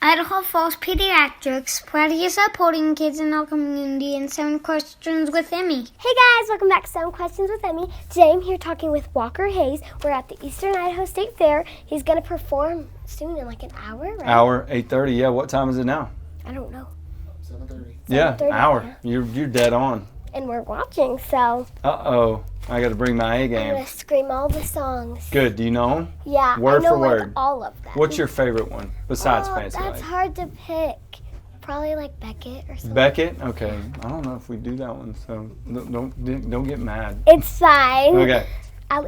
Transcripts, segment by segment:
Idaho Falls Pediatrics, proudly supporting kids in our community, and 7 Questions with Emmy. Hey guys, welcome back to 7 Questions with Emmy. Today I'm here talking with Walker Hayes. We're at the Eastern Idaho State Fair. He's going to perform soon in like an hour, right? Hour, 8:30. Yeah, what time is it now? I don't know. 7:30. Yeah, hour. Yeah. You're dead on. And we're watching, so Uh-oh. I got to bring my A I'm game. going to scream all the songs. Good. Do you know them? Yeah, Word I know for word. like all of them. What's your favorite one besides Fancy That's Lake? hard to pick. Probably like Beckett or something. Beckett? Okay. I don't know if we do that one, so don't get mad. It's fine. Okay.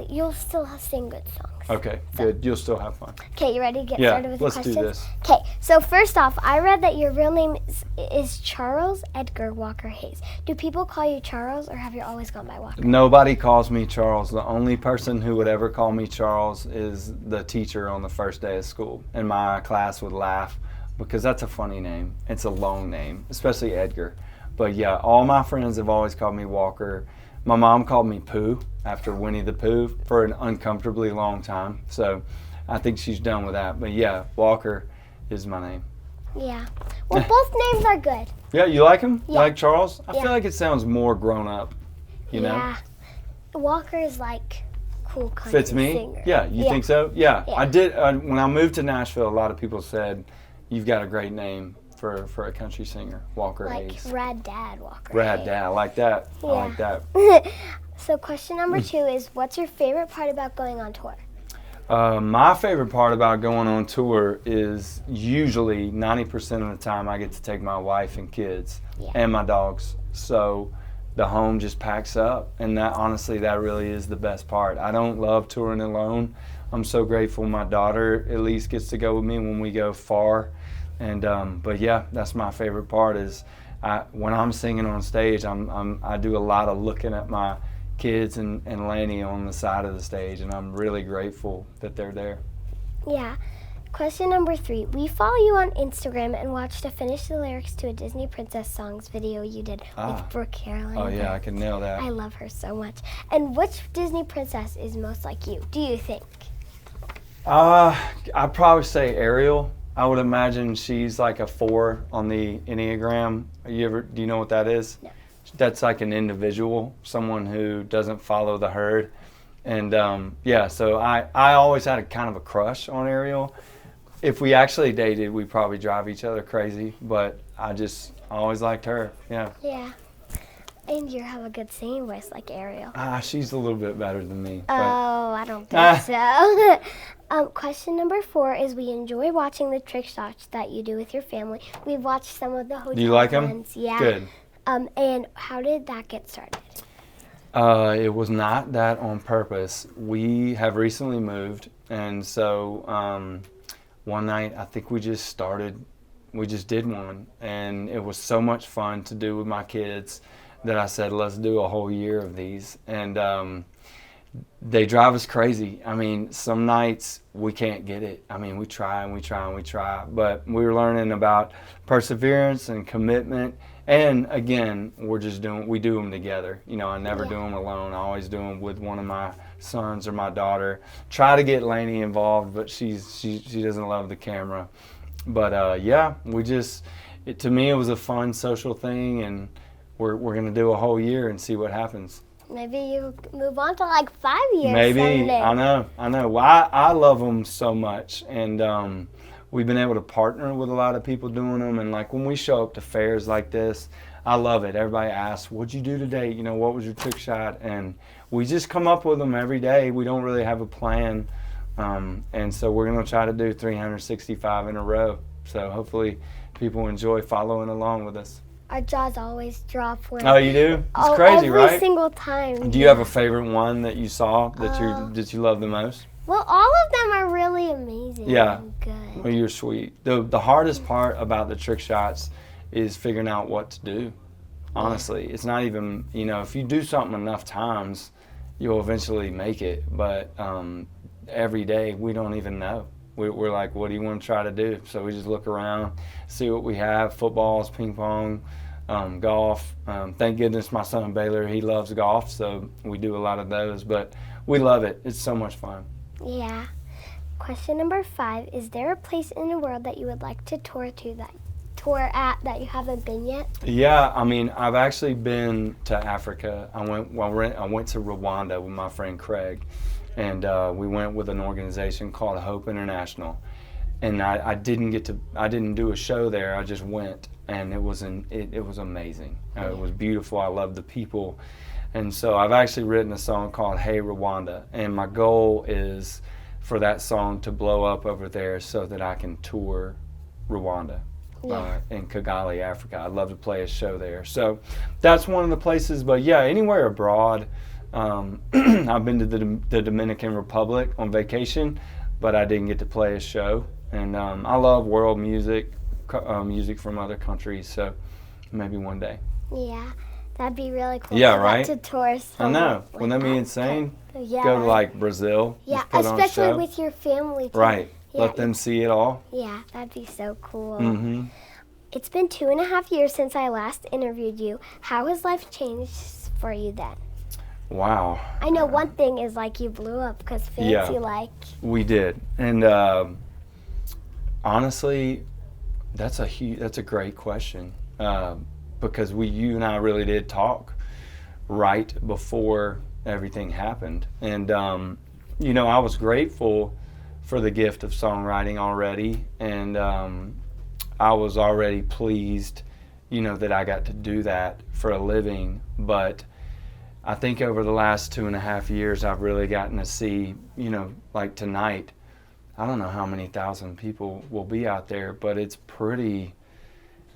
You'll still sing good songs. Okay, good. You'll still have fun. Okay, you ready to get Yeah, started with the let's questions? do this. Okay, so first off, I read that your real name is Charles Edgar Walker Hayes. Do people call you Charles, or have you always gone by Walker? Nobody calls me Charles. The only person who would ever call me Charles is the teacher on the first day of school. And my class would laugh because that's a funny name. It's a long name, especially Edgar. But yeah, all my friends have always called me Walker. My mom called me Pooh after Winnie the Pooh for an uncomfortably long time. So I think she's done with that. But yeah, Walker is my name. Yeah. Well, both names are good. Yeah, you like him? Yeah. You like Charles? I Yeah. feel like it sounds more grown up, you know? Yeah. Walker is like cool country Fits me? singer. Yeah, you think so? Yeah. Yeah. I did. When I moved to Nashville, a lot of people said, you've got a great name for a country singer, Walker Like Hayes. Rad Dad Walker Rad Hayes. Dad, I like that. Yeah. I like that. So question number 2 is, what's your favorite part about going on tour? My favorite part about going on tour is usually 90% of the time I get to take my wife and kids and my dogs. So the home just packs up, and that honestly, that really is the best part. I don't love touring alone. I'm so grateful my daughter at least gets to go with me when we go far. And but yeah, that's my favorite part is when I'm singing on stage, I do a lot of looking at my kids and Laney on the side of the stage, and I'm really grateful that they're there. Yeah. Question number 3. We follow you on Instagram and watched to finish the lyrics to a Disney Princess songs video you did with Brooke Caroline. Oh yeah, I can nail that. I love her so much. And which Disney princess is most like you, do you think? I'd probably say Ariel. I would imagine she's like a 4 on the Enneagram. Do you know what that is? No. That's like an individual, someone who doesn't follow the herd. And yeah, so I always had a kind of a crush on Ariel. If we actually dated, we'd probably drive each other crazy, but I always liked her, yeah. Yeah. And you have a good singing voice like Ariel. She's a little bit better than me. Oh, I don't think so. Question number 4 is, we enjoy watching the trick shots that you do with your family. We've watched some of the hotel Do you like them? ones. Yeah. Good. And how did that get started? It was not that on purpose. We have recently moved, and so one night I think we just did one, and it was so much fun to do with my kids that I said, let's do a whole year of these. And they drive us crazy. I mean, some nights we can't get it. I mean, we try and we try and we try, but we were learning about perseverance and commitment. And again, we do them together. You know, I never do them alone. I always do them with one of my sons or my daughter. Try to get Laney involved, but she doesn't love the camera. But yeah, to me it was a fun social thing, and we're gonna do a whole year and see what happens. Maybe you move on to like 5 years. Maybe. Someday. I know. Well, I love them so much, and we've been able to partner with a lot of people doing them. And like when we show up to fairs like this, I love it. Everybody asks, "What'd you do today? You know, what was your trick shot?" And we just come up with them every day. We don't really have a plan, and so we're gonna try to do 365 in a row. So hopefully, people enjoy following along with us. Our jaws always drop when. Oh, you do? It's crazy, right? Every single time. Do you have a favorite one that you saw that you love the most? Well, all of them are really amazing. Yeah. And good. Well, you're sweet. The hardest part about the trick shots is figuring out what to do. Honestly, it's not even, if you do something enough times, you'll eventually make it. But every day, we don't even know. We're like, what do you want to try to do? So we just look around, see what we have: footballs, ping pong, golf. Thank goodness my son Baylor, he loves golf, so we do a lot of those. But we love it. It's so much fun. Yeah. Question number 5, is there a place in the world that you would like to tour at that you haven't been yet? Yeah, I mean, I've actually been to Africa. I went to Rwanda with my friend Craig, and we went with an organization called Hope International. And I didn't do a show there. I just went, and it was amazing. It was beautiful. I loved the people, and so I've actually written a song called "Hey Rwanda," and my goal is for that song to blow up over there so that I can tour Rwanda. In Kigali, Africa. I'd love to play a show there. So that's one of the places, but yeah, anywhere abroad. I've been to the Dominican Republic on vacation, but I didn't get to play a show. And I love world music, music from other countries, so maybe one day. Yeah, that'd be really cool. Yeah, right? To tour. I know. Wouldn't that be insane? Yeah. Go to like Brazil. Yeah, put on a especially show. with your family too. Right. Yeah. Let them see it all. Yeah, that'd be so cool. Mm-hmm. It's been 2.5 years since I last interviewed you. How has life changed for you then? Wow. I know one thing is like you blew up because fancy like. We did, and honestly, that's a great question because you and I really did talk right before everything happened, and I was grateful for the gift of songwriting already, and I was already pleased, that I got to do that for a living. But I think over the last 2.5 years, I've really gotten to see, like tonight, I don't know how many thousand people will be out there, but it's pretty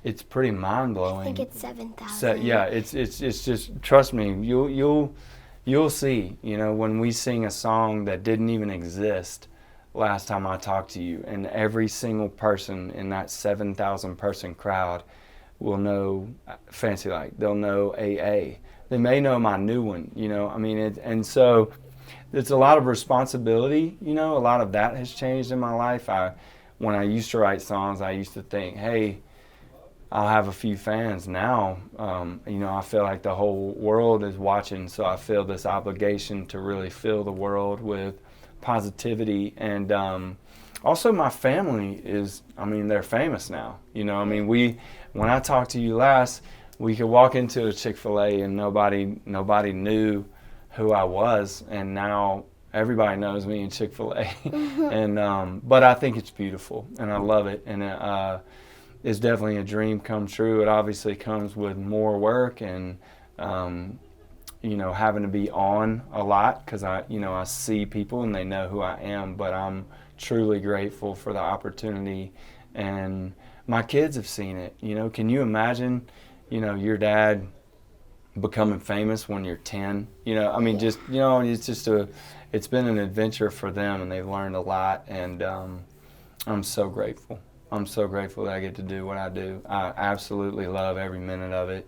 mind blowing. I think it's 7,000. So, yeah, it's just, trust me, you'll see, when we sing a song that didn't even exist last time I talked to you, and every single person in that 7,000 person crowd will know Fancy Like. They'll know AA. They may know my new one, and so it's a lot of responsibility, a lot of that has changed in my life. When I used to write songs, I used to think, hey, I'll have a few fans. Now, I feel like the whole world is watching, so I feel this obligation to really fill the world with positivity. And also my family they're famous now. When I talked to you last, we could walk into a Chick-fil-A and nobody knew who I was, and now everybody knows me in Chick-fil-A. And but I think it's beautiful, and I love it, and it's definitely a dream come true. It obviously comes with more work and having to be on a lot because I see people and they know who I am, but I'm truly grateful for the opportunity, and my kids have seen it. Can you imagine, your dad becoming famous when you're 10? It's been an adventure for them, and they've learned a lot, and I'm so grateful. I'm so grateful that I get to do what I do. I absolutely love every minute of it,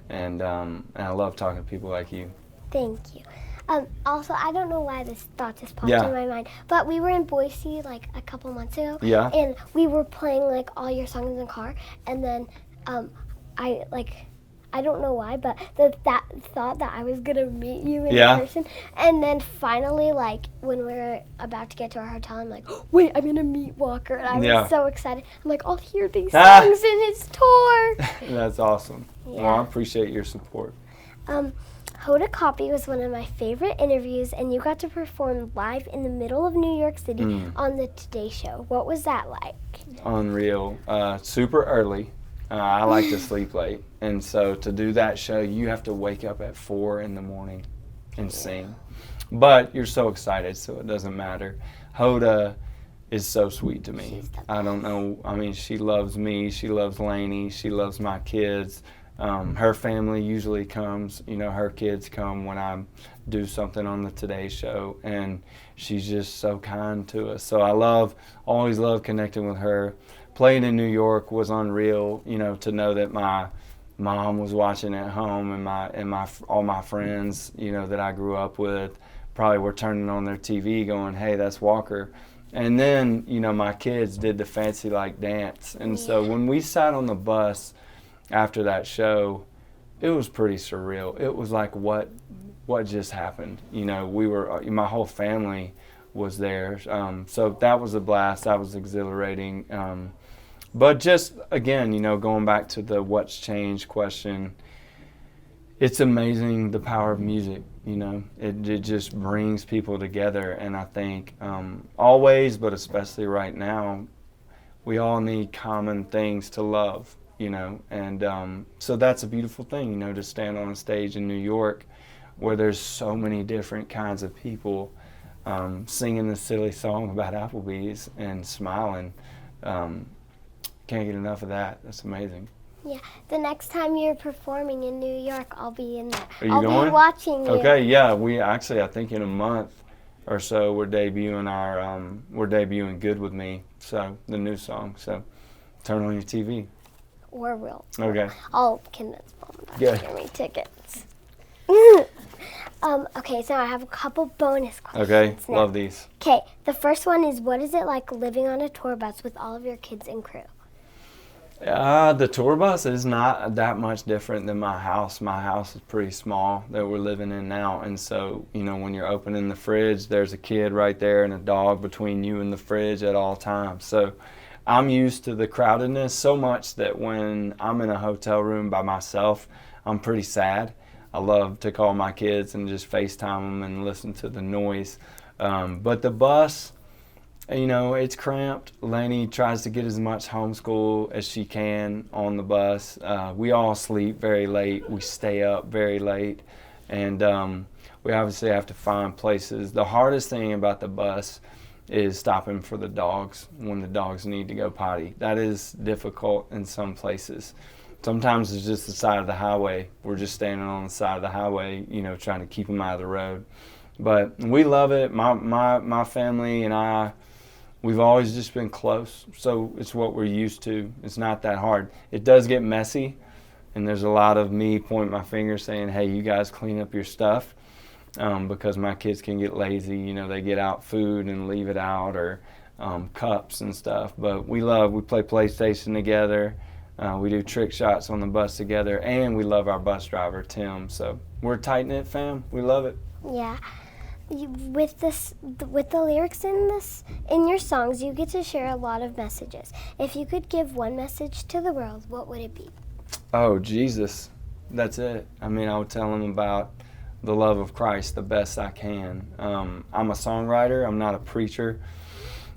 and I love talking to people like you. Thank you. Also, I don't know why this thought just popped in my mind, but we were in Boise like a couple months ago, and we were playing like all your songs in the car, and then I don't know why, but that thought that I was gonna meet you in person, and then finally, like when we were about to get to our hotel, I'm like, oh, wait, I'm gonna meet Walker, and I was so excited. I'm like, I'll hear these songs in his tour. That's awesome. Yeah. Well, I appreciate your support. Hoda Kotb was one of my favorite interviews, and you got to perform live in the middle of New York City on the Today Show. What was that like? Unreal. Super early. I like to sleep late, and so to do that show, you have to wake up at 4 in the morning and sing. But you're so excited, so it doesn't matter. Hoda is so sweet to me. I don't know. She loves me. She loves Laney. She loves my kids. Her family usually comes. Her kids come when I do something on the Today Show, and she's just so kind to us. So I always love connecting with her. Playing in New York was unreal, to know that my mom was watching at home, and all my friends, that I grew up with probably were turning on their TV going, hey, that's Walker. And then, my kids did the Fancy Like dance. And so when we sat on the bus after that show, it was pretty surreal. It was like, what just happened? My whole family was there. So that was a blast. That was exhilarating. But just, again, you know, going back to the what's changed question, it's amazing the power of music, you know. It just brings people together. And I think always, but especially right now, we all need common things to love, you know. And so that's a beautiful thing, you know, to stand on a stage in New York where there's so many different kinds of people singing this silly song about Applebee's and smiling. Can't get enough of that. That's amazing. Yeah. The next time you're performing in New York, I'll be in there. Are you going? I'll be watching you. Okay, yeah. We actually, I think in a month or so, we're debuting Good With Me, so the new song. So turn on your TV. Or will. Okay. I'll convince Mom not Good. to give me tickets. Okay, so I have a couple bonus questions. Okay, now. love these. Okay, the first one is, what is it like living on a tour bus with all of your kids and crew? The tour bus is not that much different than my house. My house is pretty small that we're living in now. And so, you know, when you're opening the fridge, there's a kid right there and a dog between you and the fridge at all times. So I'm used to the crowdedness so much that when I'm in a hotel room by myself, I'm pretty sad. I love to call my kids and just FaceTime them and listen to the noise. But the bus, you know, it's cramped. Laney tries to get as much homeschool as she can on the bus. We all sleep very late. We stay up very late. And we obviously have to find places. The hardest thing about the bus is stopping for the dogs when the dogs need to go potty. That is difficult in some places. Sometimes it's just the side of the highway. We're just standing on the side of the highway, you know, trying to keep them out of the road. But we love it. My family and I, we've always just been close, so it's what we're used to. It's not that hard. It does get messy, and there's a lot of me pointing my finger saying, hey, you guys clean up your stuff, because my kids can get lazy. You know, they get out food and leave it out, or cups and stuff. But we play PlayStation together. We do trick shots on the bus together, and we love our bus driver, Tim. So we're a tight-knit fam. We love it. Yeah. With the lyrics in your songs, you get to share a lot of messages. If you could give one message to the world, what would it be? Oh, Jesus. That's it. I mean, I would tell them about the love of Christ the best I can. I'm a songwriter. I'm not a preacher,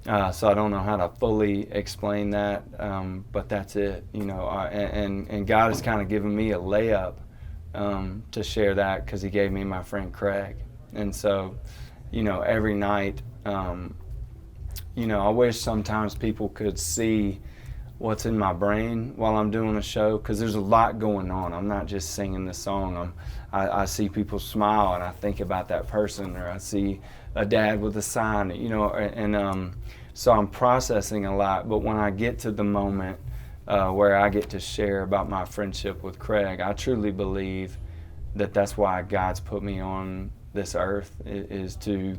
so I don't know how to fully explain that, but that's it. You know, and God has kind of given me a layup to share that because He gave me my friend Craig. And so, you know, every night, you know, I wish sometimes people could see what's in my brain while I'm doing a show, because there's a lot going on. I'm not just singing the song. I see people smile and I think about that person, or I see a dad with a sign, you know, and so I'm processing a lot. But when I get to the moment where I get to share about my friendship with Craig, I truly believe that that's why God's put me on this earth, is to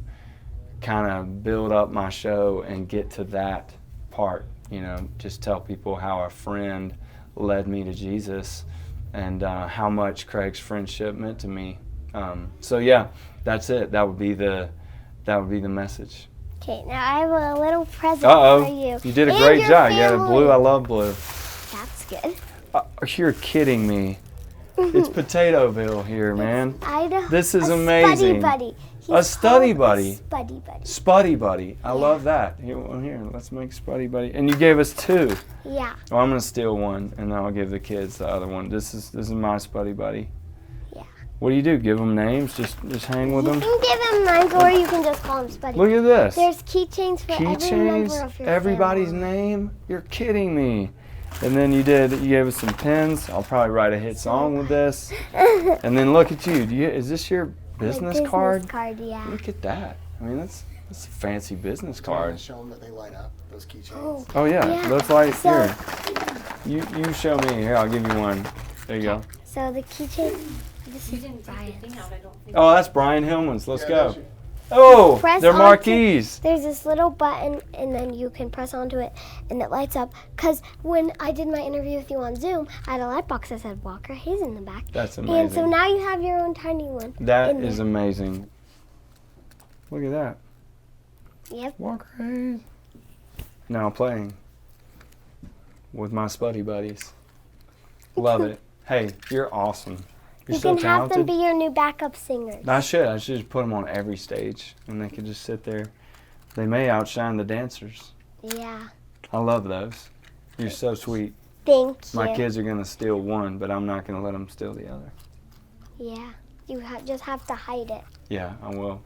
kind of build up my show and get to that part, you know, just tell people how a friend led me to Jesus and how much Craig's friendship meant to me. So yeah, that's it. That would be the message. Okay, now I have a little present for you. You did a great job. Family. You had a blue. I love blue. That's good. You're kidding me. It's Potatoville here, man. Idaho. This is amazing. Study buddy. A study buddy. Spuddy buddy. Spuddy buddy. I love that. Here, let's make Spuddy buddy. And you gave us two. Yeah. Well, I'm gonna steal one, and then I'll give the kids the other one. This is my Spuddy buddy. Yeah. What do? Give them names? Just hang with them? You can give him names, or you can just call him Spuddy. Look at this. There's keychains for every member of your everybody's family. name? You're kidding me. And then you gave us some pens. I'll probably write a hit song with this. And then look at you. Is this your business card? Business card, yeah. Look at that. I mean, that's a fancy business card. Show them that they light up, those keychains. Oh yeah, Yeah. let's light So- here. You show me. Here, I'll give you one. There you go. So the keychain, this is Brian's. Oh, that's Brian Hillman's. Let's Yeah, go. that's you. Oh, Press they're onto- marquees. There's this little button, and then you can press onto it, and it lights up. Because when I did my interview with you on Zoom, I had a light box that said Walker Hayes in the back. That's And so amazing. now you have your own tiny one. That in is there. amazing. Look at that. Yep. Walker. Now playing with my Spuddy buddies. Love it. Hey, you're awesome. You're You so can have them talented. be your new backup singers. I should just put them on every stage, and they could just sit there. They may outshine the dancers. Yeah. I love those. You're so sweet. Thank you. My kids are gonna steal one, but I'm not gonna let them steal the other. Yeah. You just have to hide it. Yeah, I will.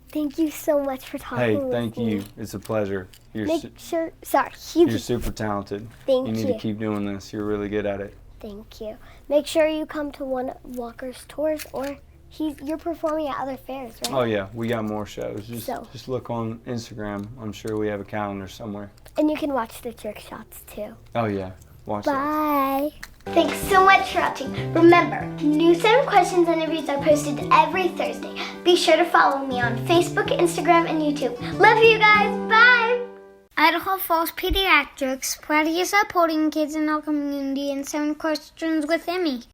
Thank you so much for talking Hey, with thank me. you. It's a pleasure. You're You're super talented. Thank You need you. to keep doing this. You're really good at it. Thank you. Make sure you come to one of Walker's tours, or you're performing at other fairs, right? Oh yeah, we got more shows. So. Just look on Instagram. I'm sure we have a calendar somewhere. And you can watch the trick shots too. Oh yeah, watch that. Bye. Thanks so much for watching. Remember, new 7 questions and interviews are posted every Thursday. Be sure to follow me on Facebook, Instagram, and YouTube. Love you guys. Bye. Idaho Falls Pediatrics, proudly supporting kids in our community and 7 questions with Emmy.